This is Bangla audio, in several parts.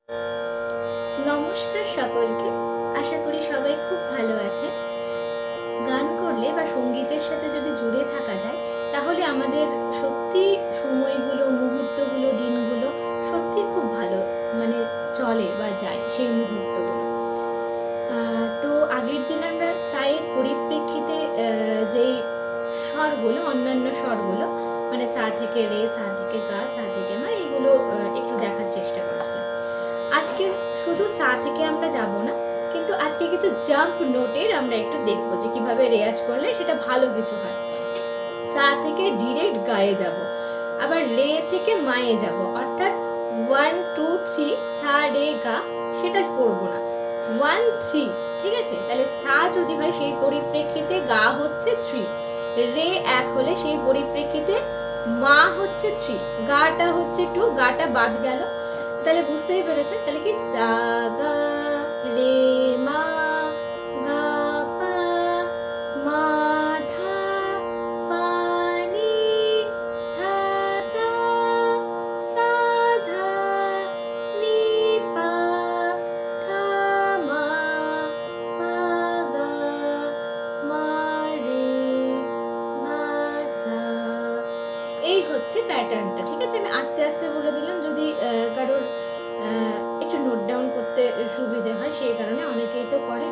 নমস্কার সকলকে। আশা করি সবাই খুব ভালো আছে। গান করলে বা সঙ্গীতের সাথে যদি জুড়ে থাকা যায় তাহলে আমাদের সত্যি সময়গুলো, মুহূর্তগুলো, দিনগুলো সত্যি খুব ভালো মানে চলে বা যায় সেই মুহূর্তগুলো। তো আগের দিন আমরা সায়ের পরিপ্রেক্ষিতে যেই স্বরগুলো, অন্যান্য স্বরগুলো মানে সা থেকে রে, সা থেকে গা, সা থেকে মা, এগুলো একটু দেখার চেষ্টা করেছিলাম। আজকে শুধু সা থেকে আমরা যাব না, কিন্তু আজকে কিছু জাম্প নোটের আমরা একটু দেখবো যে কিভাবে রেয়াজ করলে সেটা ভালো কিছু হয়। সা থেকে ডিরেক্ট গায়ে যাব, আবার রে থেকে মায়ে যাব, অর্থাৎ 1 2 3 সা রে গা সেটা করব না, 1 3, ঠিক আছে? তাহলে সা যদি হয় সেই পরিপ্রেক্ষিতে গা হচ্ছে 3, রে 1 হলে সেই পরিপ্রেক্ষিতে মা হচ্ছে 3, গাটা হচ্ছে 2, গাটা বাদ গেল। তাহলে বুঝতেই পেরেছেন, তাহলে কি সা গা রে মা গা পা মা ধা পা নি ধা সা সা ধা নি পা ধা মা পা গা মা রে গা সা। এই হচ্ছে প্যাটার্নটা, ঠিক আছে? আমি আস্তে আস্তে বলে দিলাম যদি কারোর একটু নোট ডাউন করতে সুবিধে হয়, সেই কারণে অনেকেই তো করে।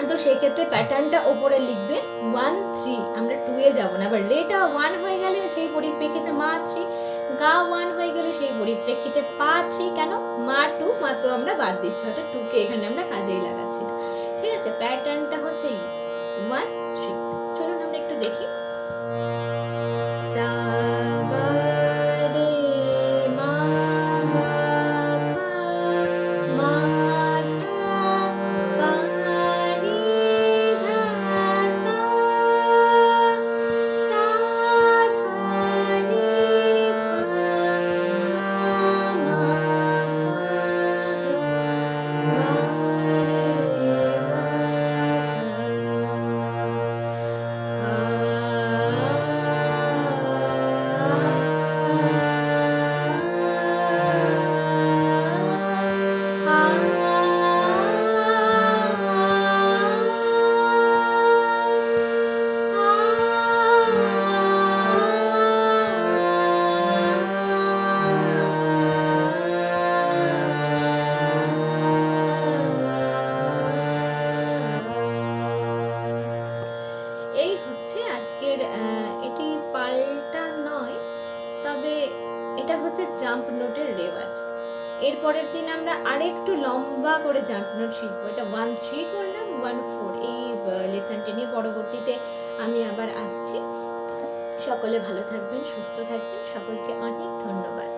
তো সেই ক্ষেত্রে প্যাটার্নটা ওপরে লিখবেন 1 3, আমরা 2 এ যাব না। আবার রেটা 1 হয়ে গেলে সেই পরিপ্রেক্ষিতে মা 3, গা 1 হয়ে গেলে সেই পরিপ্রেক্ষিতে পা 3, কেন মা 2, মা তো আমরা বাদ দিচ্ছি, অর্থাৎ 2 কে এখানে আমরা কাজেই লাগাচ্ছি না, ঠিক আছে? প্যাটার্নটা হচ্ছে 1 3। চলুন আমরা একটু দেখি। সা গা রে মা গা পা মা ধা পা নি ধা সা সা ধা নি পা ধা মা পা গা মা রে গা এই হচ্ছে আজকের এটি পাল্টা নয়, তবে এটা হচ্ছে জাম্প নোটের রেওয়াজ। এর পরের দিন আমরা আরেকটু লম্বা করে জাম্প নোট শিখবো। এটা 1 3 করলাম, 1 4, এই লেসনটি নিয়ে পরবর্তীতে আমি আবার আসছি। সকলে ভালো থাকবেন, সুস্থ থাকবেন, সকলকে অনেক ধন্যবাদ।